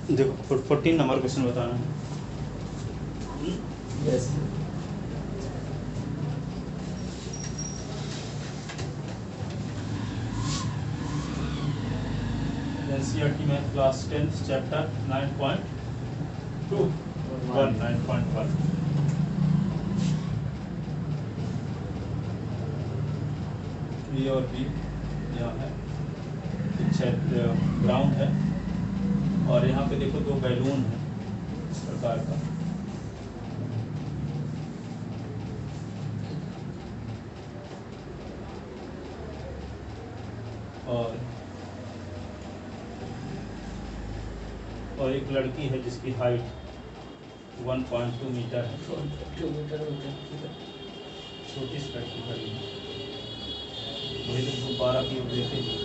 देखो 14 number question बताना है। यस एनसीईआरटी में क्लास 10 चैप्टर 9.2 9.1 ए और बी यहाँ है, ग्राउंड है और यहाँ पे देखो दो बैलून है इस प्रकार का। और एक लड़की है जिसकी हाइट 1.2 मीटर है। 2 मीटर होता है। छोटी सी लड़की खड़ी है, वही तो गुब्बारा की ओर देखेगी।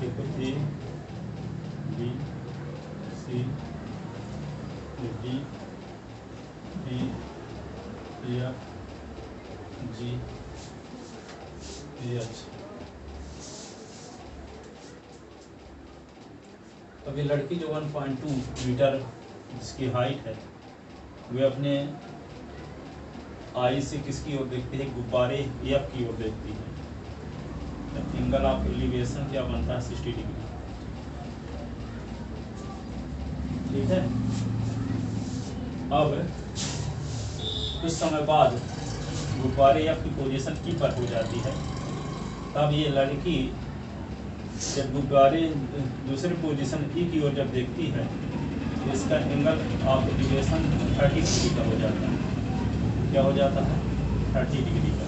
देखो A B C D E F G H. अब ये लड़की जो 1.2 मीटर जिसकी हाइट है, वे अपने आई से किसकी ओर देखती है? गुब्बारे एफ की ओर देखती है। एंगल ऑफ एलिवेशन क्या बनता है? 60 डिग्री। ठीक है। अब कुछ समय बाद गुब्बारे एफ की पोजीशन की पर हो जाती है, तब ये लड़की जब गुब्बारे दूसरे पोजीशन ई की ओर जब देखती है तो इसका एंगल ऑफ एलिवेशन 30 डिग्री का हो जाता है। क्या हो जाता है? 30 डिग्री का।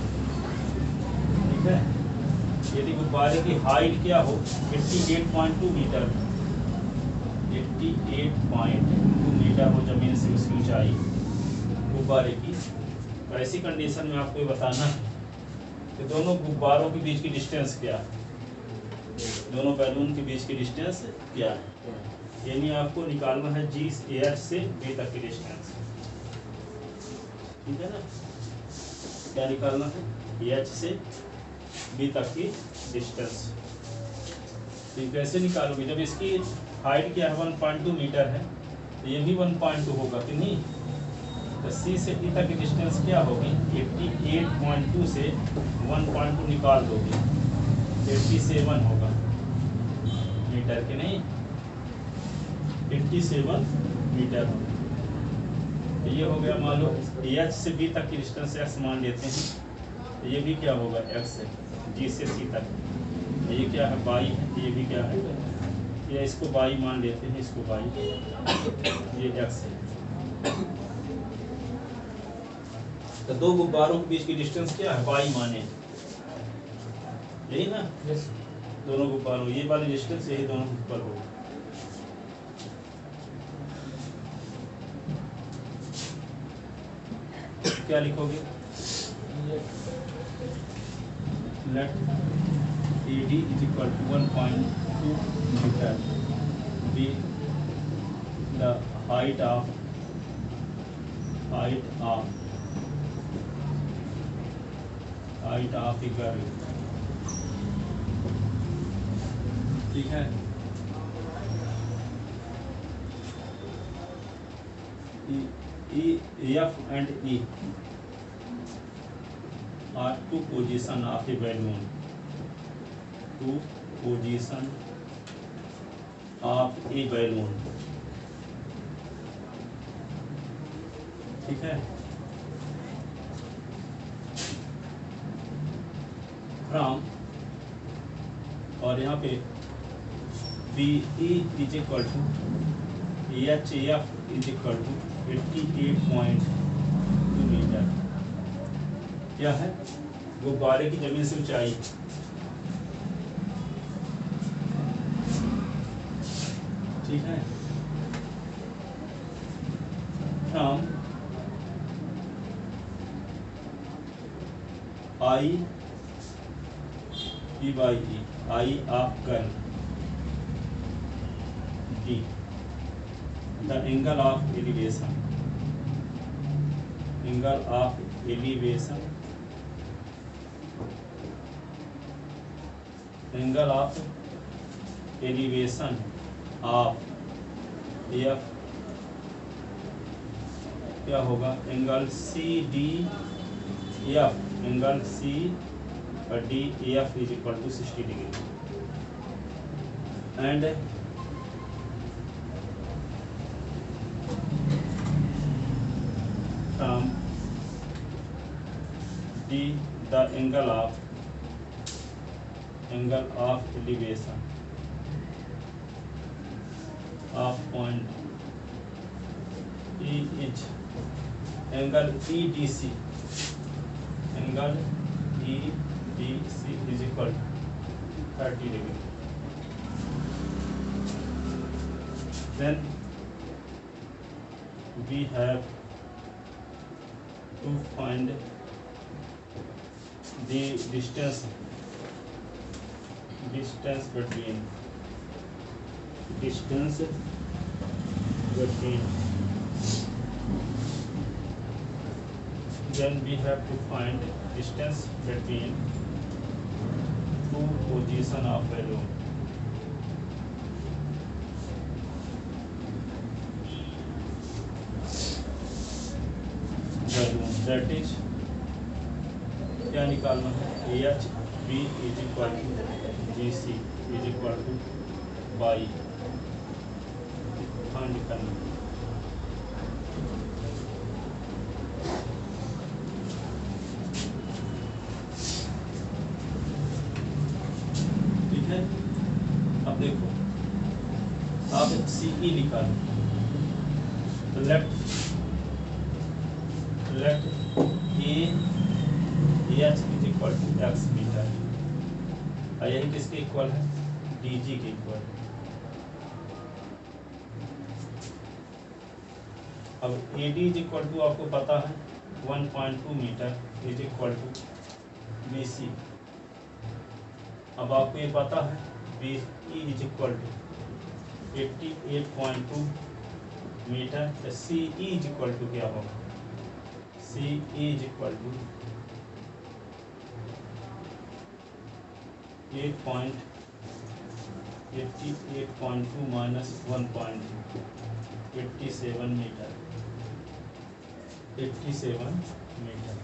ठीक है। यदि गुब्बारे की हाइट क्या हो? 88.2 मीटर, 88.2 मीटर हो जमीन से उसकी ऊंचाई गुब्बारे की। तो ऐसी कंडीशन में आपको ये बताना है कि दोनों गुब्बारों के बीच की डिस्टेंस क्या है, दोनों बैलून के बीच की डिस्टेंस क्या है। यानी आपको निकालना है जी एच से बी तक की डिस्टेंस। ठीक है ना? क्या निकालना है? एच से बी तक की डिस्टेंस। तो कैसे निकालोगे? जब इसकी हाइट क्या है? 1.2 मीटर है, तो ये भी 1.2 होगा कि नहीं? तो सी से ई तक की डिस्टेंस क्या होगी? 88.2 से 1.2 निकाल दोगे, 87 होगा मीटर के, नहीं 87 मीटर होगा। तो ये हो गया, मान लो एच से बी तक की डिस्टेंस एक्स मान लेते हैं, तो ये भी क्या होगा? एक्स है। जी से सी तक ये क्या है? बाई है। ये भी क्या है? या इसको बाई मान लेते हैं, इसको बाई, ये एक्स है। तो दो गुब्बारों के बीच की डिस्टेंस क्या है? बाई माने, यही ना? दोनों गुब्बारों, ये वाली डिस्टेंस यही दोनों के ऊपर होगा। क्या लिखोगे? Let AD is equal to 1.2 meter be the height of figure। ठीक है। F and E are two position of a balloon, two position of a balloon। ठीक है। फ्रॉम, और यहाँ पे BE is equal to HF is equal to 88.2 metre. क्या है, गुब्बारे की जमीन से ऊंचाई। ठीक है, from eye eye of gun D the angle of elevation of F क्या होगा, angle C D F, angle C और D F is equal to 60 degree and from D the angle ऑफ elevation of point E is angle EDC is equal to 30 degree. Then we have to find the distance between then we have to find distance between two position of balloon. That is क्या निकालना है, H B is equal to G C is equal to बाई find करना। ठीक है, अब देखो आप सी ई निकालो तो let A H is equal to X meter, और यही किसके इक्वल है, डी जी के इक्वल। अब A D is equal to आपको पता है 1.2 metre is equal to B C. अब आपको ये पता है B E is equal to 88.2 metre, तो C E is equal to क्या होगा, C E is equal to 88.2 minus 1.2 87 metre, 87 metre.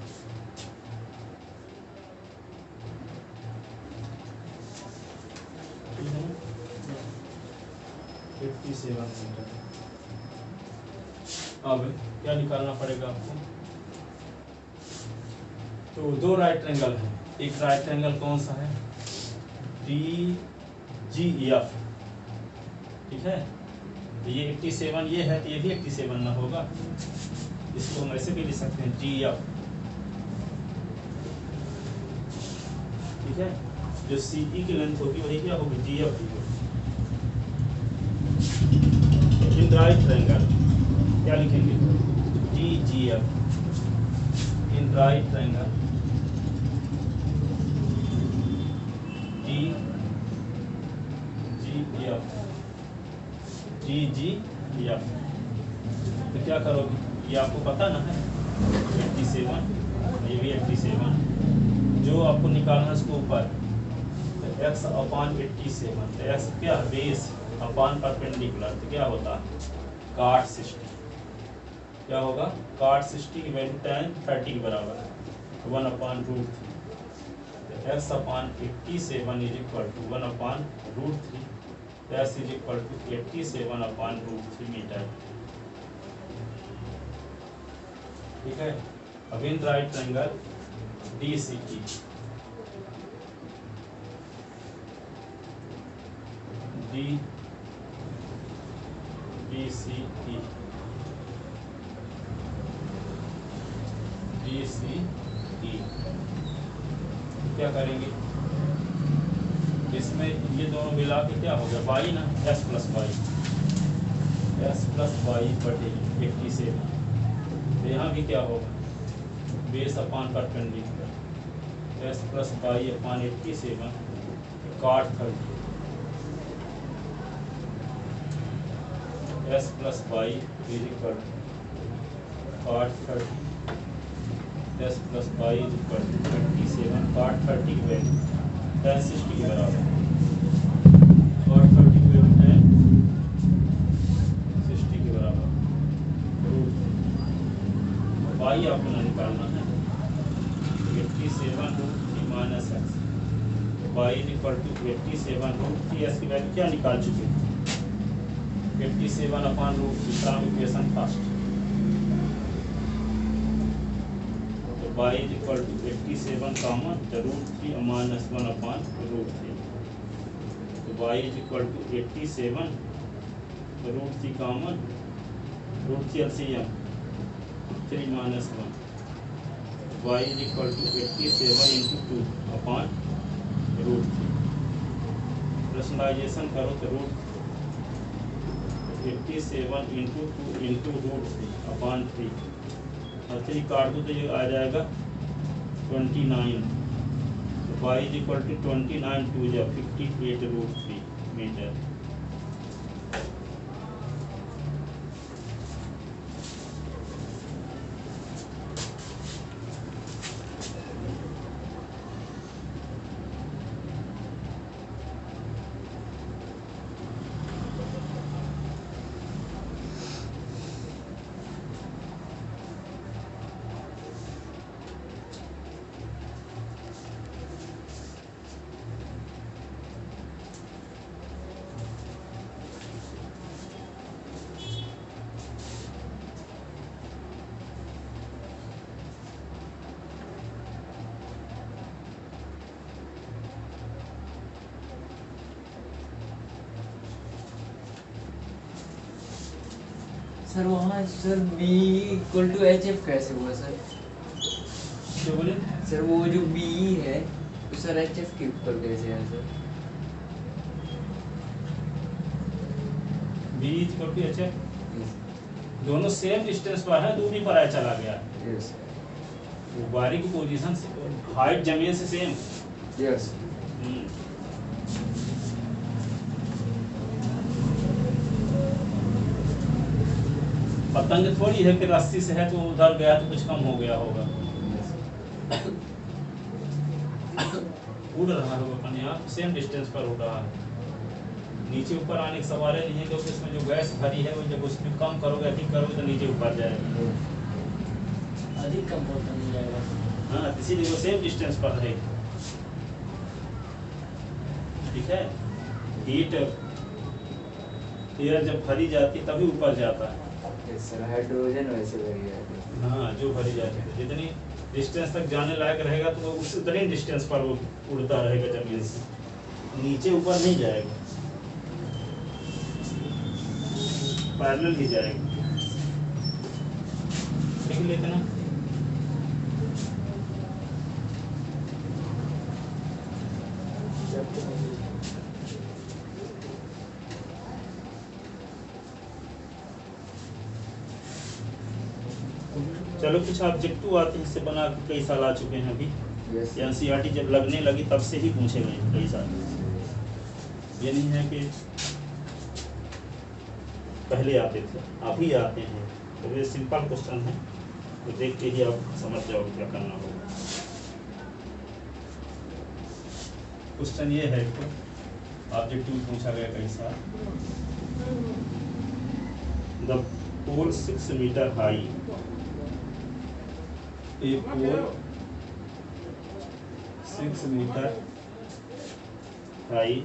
ठीक है, 87 मीटर। अब क्या निकालना पड़ेगा आपको, तो दो राइट ट्रायंगल है, एक राइट ट्रायंगल कौन सा है, डी जी एफ। ठीक है, तो ये 87 ये है, तो ये भी 87 ना होगा, इसको हम ऐसे भी लिख सकते हैं जी एफ। ठीक है, जो सी ई की लेंथ होगी वही क्या होगी, G F in right triangle. क्या लिखेंगे, D G F in right triangle, G F. तो क्या करोगे, ये आपको पता ना है 87, ये भी 87, जो आपको निकालना है इसको ऊपर, तो x अपान 87, तो x क्या, बेस अपान परपेंडिकुलर, तो क्या होता है cot 60। क्या होगा, cot 60 की वैल्यू tan 30 के बराबर है 1/√3, तो x upon 87 is equal to 1/√3, S is equal to 87/√3 meter. ठीक है, अब in right triangle D C E, D C E D. क्या करेंगे, इसमें ये दोनों मिला के क्या होगा, बाई ना, एस प्लस बाई बटे 87। तो यहाँ भी क्या होगा, base upon perpendicular S plus by upon 87 cot 30 S plus by is equal cot 30 S plus by is equal 27 cot 30 की वैल्यू tan 60 के बराबर, cot 30 की वैल्यू tan 60 के बराबर रूट बाई आपको ना निकालना है 87 root 3 minus X, Y is equal to 87 root 3, S की वैल्यू क्या निकाल चुके हैं 87 upon root 3 from equation first. तो Y is equal to 87 common the root 3 minus 1 upon root 3। तो Y is equal to 87 root 3 common, root 3 LCM 3 minus 1, Y is equal to 87 into 2 upon root 3। Rationalisation करो तो root 87 into 2 into root 3 अपान 3 और 3 काट दो तो ये आ जाएगा 29। तो बाई इज इक्वल टू 29 2 या 58 रूट 3 मीटर। सर वहाँ sir B equal to H F कैसे हुआ सर? क्या बोले सर वो जो B है तो सर एच एफ के ऊपर कैसे है sir? B is equal to H F, दोनों सेम डिस्टेंस पर है, दूरी पर है चला गया। यस वो बारी की पोजीशन से हाइट जमीन से सेम। यस पतंग थोड़ी है कि रस्सी से है तो उधर गया तो कुछ कम हो गया होगा, उड़ रहा होगा अपने आप, सेम डिस्टेंस पर उड़ रहा है। नीचे ऊपर आने की सवाल नहीं है क्योंकि इसमें जो गैस भरी है वो जब उसमें कम करोगे अधिक करोगे तो नीचे ऊपर जाएगा, अधिक कम होता नहीं जाएगा। हाँ इसीलिए वो सेम डिस्टेंस पर रहेगी। ठीक है, हीट एयर जब भरी जाती है तभी ऊपर जाता है। यस सर हाइड्रोजन वैसे भरी जाती है। हाँ जो भरी जाती है जितनी डिस्टेंस तक जाने लायक रहेगा तो वो उस उतनी डिस्टेंस पर वो उड़ता रहेगा जमीन से, नीचे ऊपर नहीं जाएगा, पैरेलल ही जाएगा। लिख लेते ना, चलो कुछ ऑब्जेक्टिव आते हैं, इससे बना के कई साल आ चुके हैं अभी। यस एनसीईआरटी जब लगने लगी तब से ही पूछे गए कई साल, ये नहीं है कि पहले आते थे, अभी आते हैं। तो ये सिंपल क्वेश्चन है, तो देख के ही आप समझ जाओगे क्या करना होगा। क्वेश्चन ये है तो ऑब्जेक्टिव पूछा गया कई साल। The pole 6 meter high, a pole 6 meter high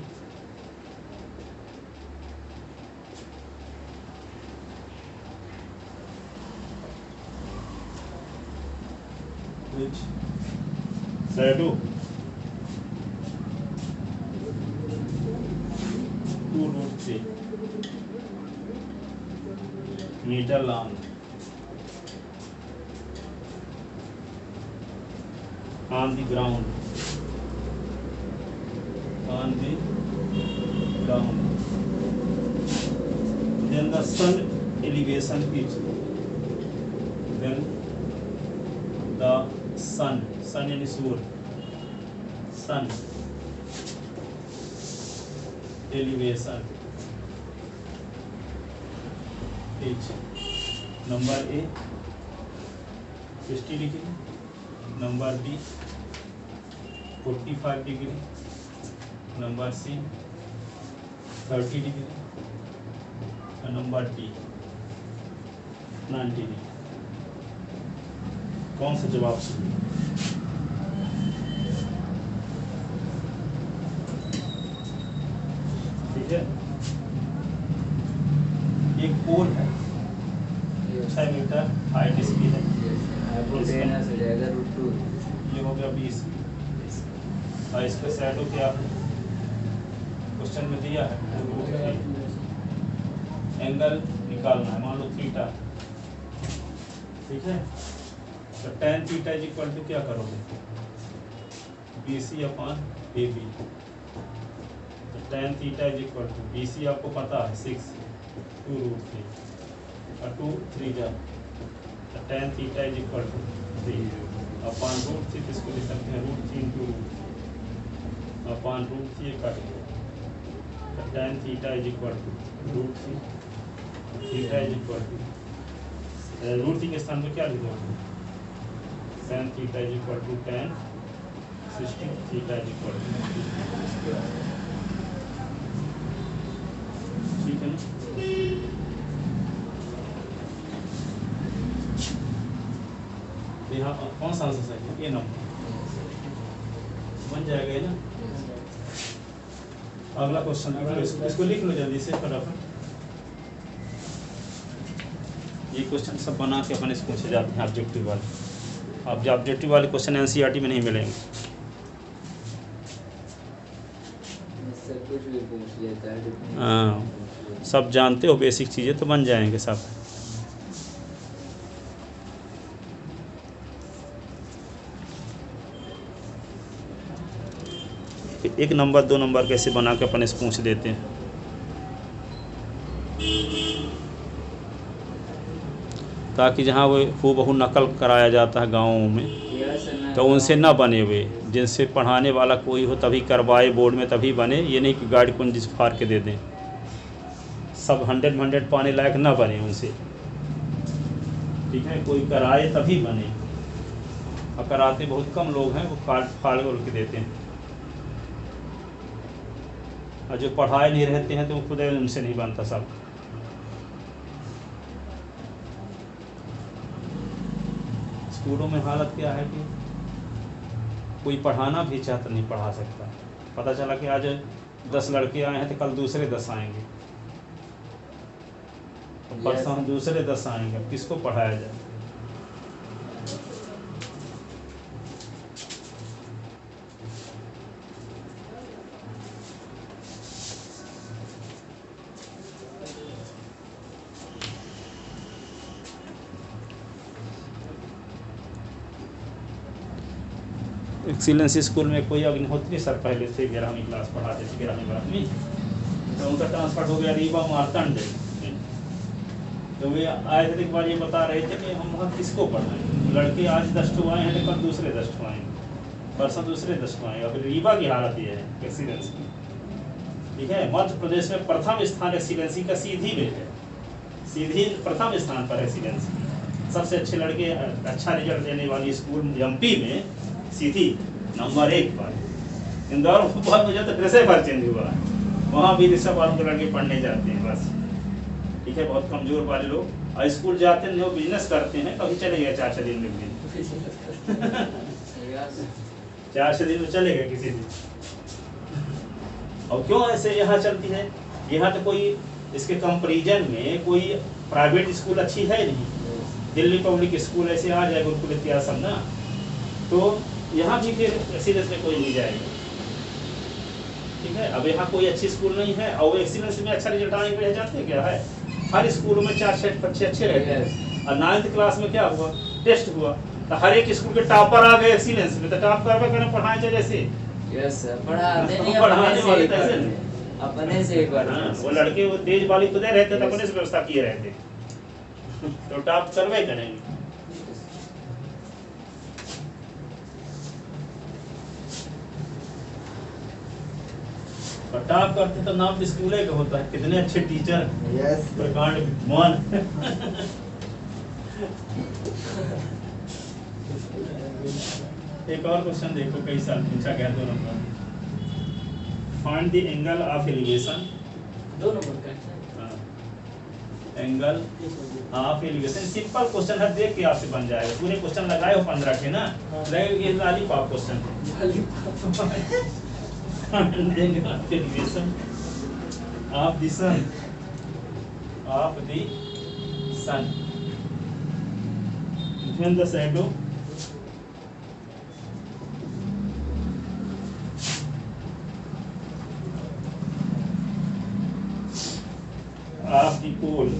which shadow 2√3 meter long on the ground, on the ground. Then the sun elevation is, then the sun यानी सूर्य, sun elevation is number A 60 degree, number B 45 degree, number C 30 degree and number D 90 degree. कौन सा जवाब सही? ठीक है, एक पोल है 6 metre height इसकी है, हाइपोटेनस हो जाएगा √2, ये हो गया 20 और इसका शैडो क्या है क्वेश्चन में दिया है, एंगल निकालना है, मान लो थीटा, ठीक है, तो tan theta is equal to क्या करोगे, BC अपॉन AB, तो tan theta is equal to BC आपको पता है 6 2√3 और 2 3 जा, तो tan theta is equal to 3 upon √3, इसको लिख सकते हैं √3 × अपॉन √3 काट गया, तो tan theta is equal to √3, theta is equal to √3 के स्थान पर क्या लिखोगे, tan theta is equal to tan 60 theta is equal to, ठीक है ना। यहाँ कौन सा आंसर सही है, ये नंबर बन जाएगा ये ना। अगला क्वेश्चन इसको लिख लो जल्दी से फटाफट, ये क्वेश्चन सब बना के अपन इसको पूछे जाते हैं ऑब्जेक्टिव वाले। अब ऑब्जेक्टिव वाले क्वेश्चन एनसीईआरटी में नहीं मिलेंगे, सब कुछ भी पूछ लेता है। हाँ, सब जानते हो बेसिक चीज़ें तो बन जाएंगे सब। एक नंबर 2 नंबर कैसे बना के अपन इसको पूछ देते हैं, ताकि जहाँ वो हूबहू नकल कराया जाता है गाँवों में, तो उनसे ना बने हुए, जिनसे पढ़ाने वाला कोई हो तभी करवाए बोर्ड में, तभी बने, ये नहीं कि गाइड कुंजिस फाड़ के दे दें, सब 100 पाने लायक ना बने उनसे, ठीक है, कोई कराए तभी बने, और कराते बहुत कम लोग हैं, वो कार्ड फाड़ के देते हैं, और जो पढ़ाए नहीं रहते हैं तो खुद उनसे नहीं बनता सब। स्कूलों में हालत क्या है कि कोई पढ़ाना भी चाहता नहीं पढ़ा सकता, पता चला कि आज 10 लड़के आए हैं तो कल दूसरे 10 आएंगे, तो परसों दूसरे 10 आएंगे, अब किसको पढ़ाया जाए। एक्सीलेंस स्कूल में कोई अग्निहोत्री सर पहले से 11वीं क्लास पढ़ाते थे, 11वीं, तो उनका ट्रांसफर हो गया रीवा मार्तंड, तो वे आए थे, एक बार ये बता रहे थे कि हम वहाँ किसको पढ़ाएं, लड़के आज 10 आए हैं तो कल दूसरे 10 आएंगे, परसों दूसरे 10 आएंगे, फिर रीवा की हालत ये है एक्सीलेंस की, ठीक है। मध्य प्रदेश में प्रथम स्थान एक्सीलेंसी का सीधी में है, सीधी प्रथम स्थान पर एक्सीलेंस, सबसे अच्छे लड़के, अच्छा रिजल्ट देने वाली स्कूल एमपी में सीधी नंबर 1 पर। इंदौर भोपाल में जो तो ट्रेसेफर चेंज हुआ, वहाँ भी ऋषभ वालों के लड़के पढ़ने जाते हैं बस, ठीक है, बहुत कमजोर वाले लोग, और स्कूल जाते हैं, जो बिजनेस करते हैं, कभी चले गए 4-6 दिन में भी 4-6 दिन में चले गए किसी दिन। और क्यों ऐसे यहाँ चलती है, यहाँ तो कोई इसके कंपेरिजन में कोई प्राइवेट स्कूल अच्छी है नहीं, दिल्ली पब्लिक स्कूल ऐसे आ जाए, गुरुकुल इतिहास सब ना, तो यहाँ भी फिर एक्सीलेंस में कोई नहीं जाएगा, ठीक है। अब यहाँ कोई अच्छी स्कूल नहीं है, और एक्सीलेंस में अच्छा रिजल्ट आने के जाते हैं क्या है, हर स्कूलों में 4-6 बच्चे अच्छे रहते हैं, और 9th क्लास में क्या हुआ, टेस्ट हुआ, तो हर एक स्कूल के टॉपर आ गए एक्सीलेंस में, तो टॉप करवा करना पढ़ाए चले जैसे यस सर, पढ़ाते नहीं, पढ़ाने अपने से वाले ही तो ऐसे करते नहीं। हैं। अपने से ही करते हाँ, हैं। वो लड़के वो तेज वाली खुदे रहते तो Yes. अपने से व्यवस्था किए रहते तो टॉप करवे करेंगे। और टॉप करते तो नाम स्कूल का होता है, कितने अच्छे टीचर यस प्रकांड विद्वान। एक और क्वेश्चन देखो कैसा पूछा गया 2 number. Find the angle of elevation, 2 number का है। Angle of elevation. Simple question है, देख के आपसे बन जाएगा। पूरे क्वेश्चन लगाए हो 15 के ना, हाँ। लगेगा ये lollipop question angle of elevation of the sun, of the sun when the shadow of the pole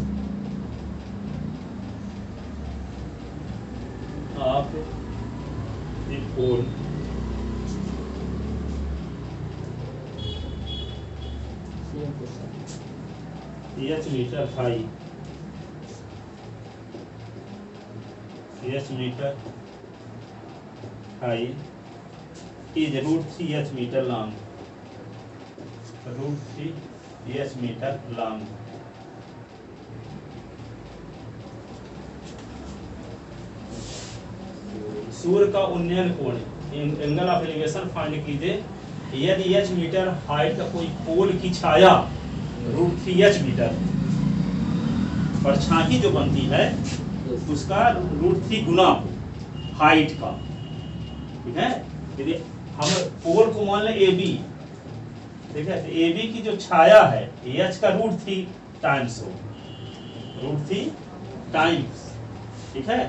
h meter high, h meter high is √3h meter long, √3h meter long. सूर्य का उन्नयन कोण, एंगल ऑफ एलिवेशन फाइंड कीजिए यदि h metre height का कोई पोल की छाया √3h metre परछाई जो बनती है उसका √3 गुना हाइट का, ठीक है। यदि हम पोल को मान लें AB, ठीक है, तो AB की जो छाया है h का √3 टाइम्स हो, √3 टाइम्स, ठीक है,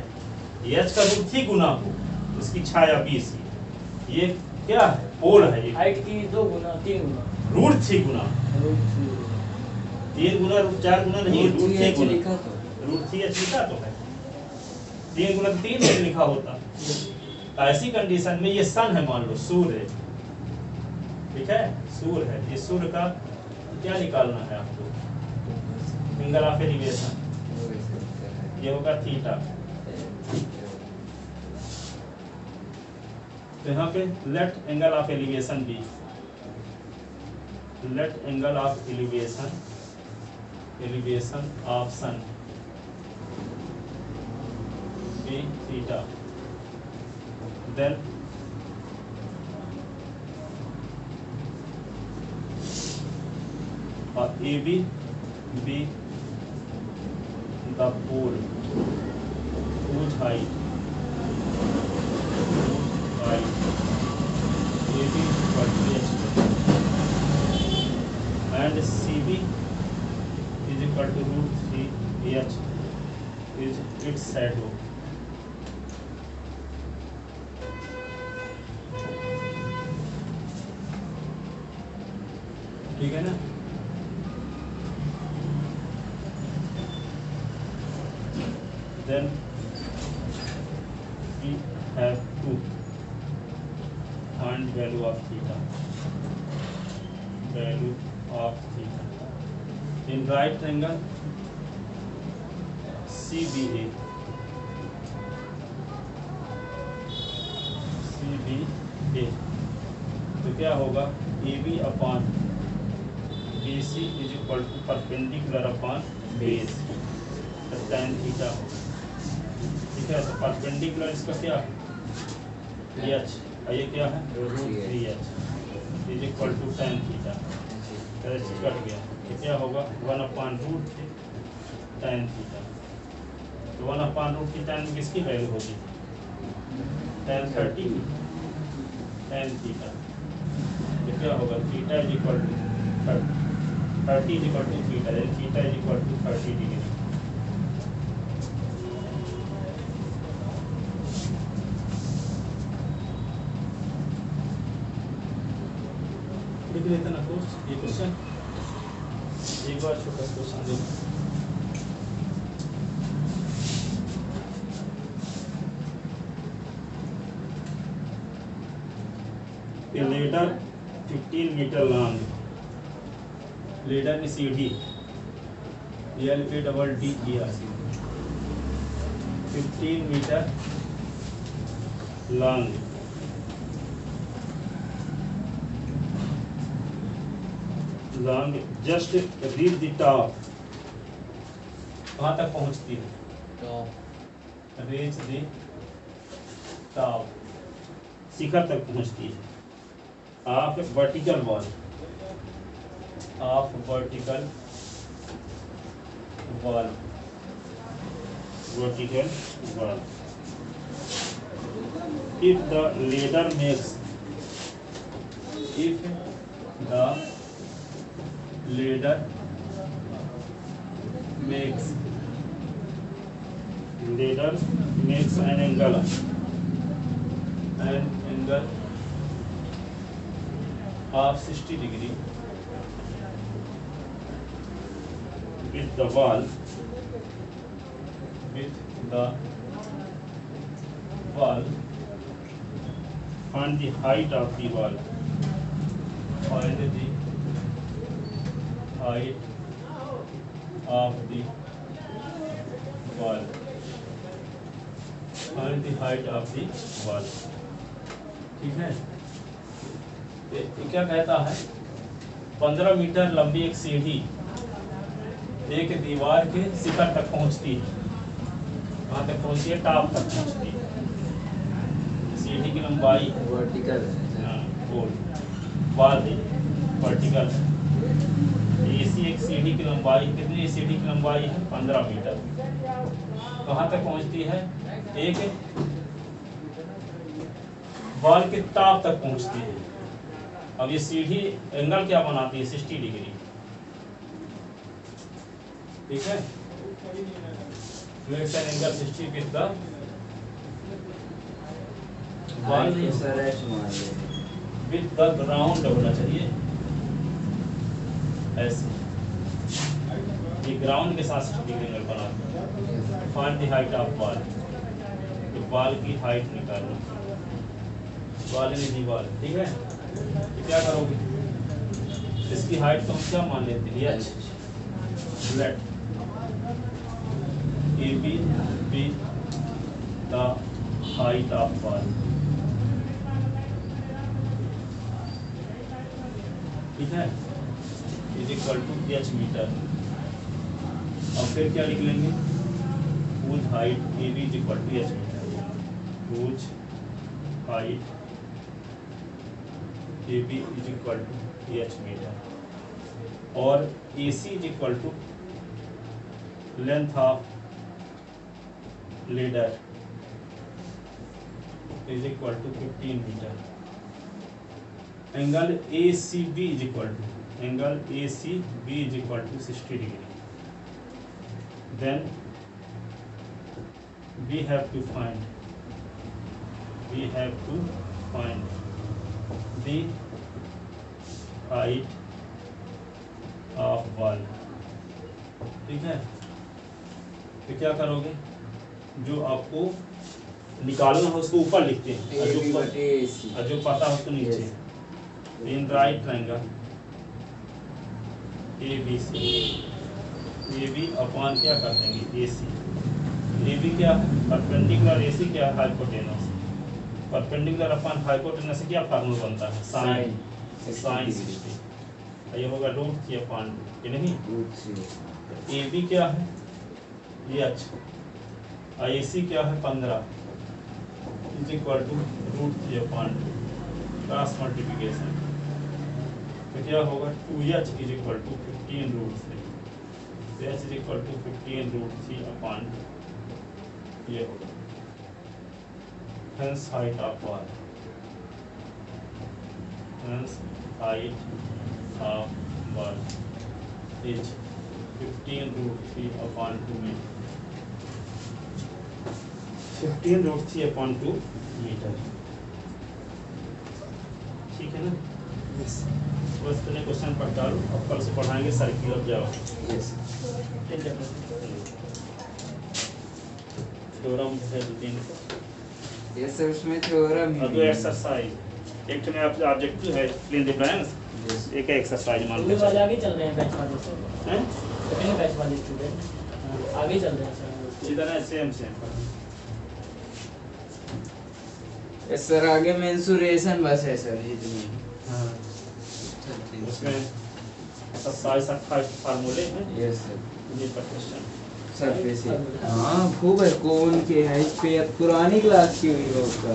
h का √3 गुना हो उसकी छाया BC, ये क्या है, पोल है ये, हाइट की 2 गुना 3 गुना √3 गुना, 3 गुना 4 गुना नहीं, √3 गुना, लिखा तो √3h लिखा तो है, 3 गुना 3 नहीं लिखा होता। ऐसी कंडीशन में ये सन है, मान लो सूर्य, ठीक है, सूर्य है, ये सूर्य का क्या निकालना है आपको, एंगल ऑफ एलिवेशन, ये होगा थीटा। तो यहाँ पे let angle of elevation be, let angle of elevation, elevation of sun be theta, then A B be the pole whose height AB equal to h and CB is equal to √3h is its shadow. ठीक है ना। Then we have to find value of theta, value of theta in right triangle CBA, CBA तो क्या होगा, AB upon BC is equal to perpendicular upon base, tan theta, ठीक है। तो perpendicular इसका क्या h, ये क्या है √3h is equal to tan theta, कट गया तो क्या होगा 1/√3 tan थीटा। तो 1/√3 tan में किसकी वैल्यू होगी, tan 30 tan थीटा, तो क्या होगा theta is equal to 30 is equal to theta, theta is equal to 30 degree. लिख लेते ना कोर्स, ये क्वेश्चन एक बार छोटा क्वेश्चन देखो। A ladder 15 meter long. Ladder की सीढ़ी LADDER 15 meter long. Long just reach the top. कहाँ तक पहुँचती है? Top Reach the top. शिखर तक पहुँचती है. Of vertical wall. Of vertical wall. Vertical wall. If the ladder makes an angle of 60 degree with the wall, find the height of the wall. Find the height of the wall. Find the height of the wall. ठीक है, ये क्या कहता है? 15 metre लंबी एक सीढ़ी एक दीवार के शिखर तक पहुंचती है. कहाँ तक पहुंचती है? टॉप तक पहुंचती है. सीढ़ी की लंबाई वर्टिकल वाल वर्टिकल. एसी एक सीढ़ी की लंबाई कितनी? सीढ़ी की लंबाई है 15 मीटर. कहाँ तक पहुंचती है? एक वाल के टॉप तक पहुंचती है. अब ये सीढ़ी एंगल क्या बनाती है? 60 डिग्री. ठीक है, let's an angle 60 with the वाल विद द ग्राउंड होना चाहिए ऐसे. ये ग्राउंड के साथ 60 डिग्री एंगल बनाती है. Find the height of wall. तो वॉल की हाइट निकालना. वॉल यानी दीवार. ठीक है, तो क्या करोगे? इसकी हाइट तो हम क्या मान लेते हैं? Let AB be the height of wall. ठीक है, is equal to h meter. और फिर क्या लिख लेंगे? whose height AB is equal to h meter. whose height AB is equal to h meter. और AC is equal to length of ladder is equal to 15 meter. Angle ACB is equal to 60 degree. Then we have to find the height of wall. ठीक है, तो क्या करोगे? जो आपको निकालना है उसको ऊपर लिखते हैं और जो पता है उसको नीचे. इन right triangle ABC AB upon क्या कर देंगे? AC. AB क्या है? परपेंडिकुलर. AC क्या है? हाइपोटेनस. परपेंडिकुलर अपॉन हाइपोटेनस से क्या फार्मूला बनता है? साइन 60. ये होगा √3/2. कि नहीं? AB क्या है? ये अच्छा. AC क्या है? 15 is equal to √3/2. Cross multiplication. तो क्या होगा? 2h is equal to 15√3. h is equal to 15√3/2. ये होगा. Hence height of wall. Hence height of wall is 15√3/2 meter. 15√3/2 meter. ठीक है ना? बस इतने क्वेश्चन पढ़ डालो. अब कल से पढ़ाएंगे सर्किल ऑफ जाओ. थ्योरम है 2-3. ये सब उसमें थ्योरम अब एक्सरसाइज एक में ऑब्जेक्टिव है fill in the blanks, Yes. एक एक्सरसाइज मान वो लो वाले आगे चल रहे हैं बैच वाले से, हैं सेकंड बैच वाले स्टूडेंट आगे चल रहे हैं सर। इधर है सेम यस सर, आगे मेंसुरेशन बस है सर जितनी। हाँ उसमें 27-28 फार्मूले हैं यस सर। ये पर क्वेश्चन सरफेस हाँ खूब है, कौन के है इस पे पुरानी क्लास की हुई है उसका।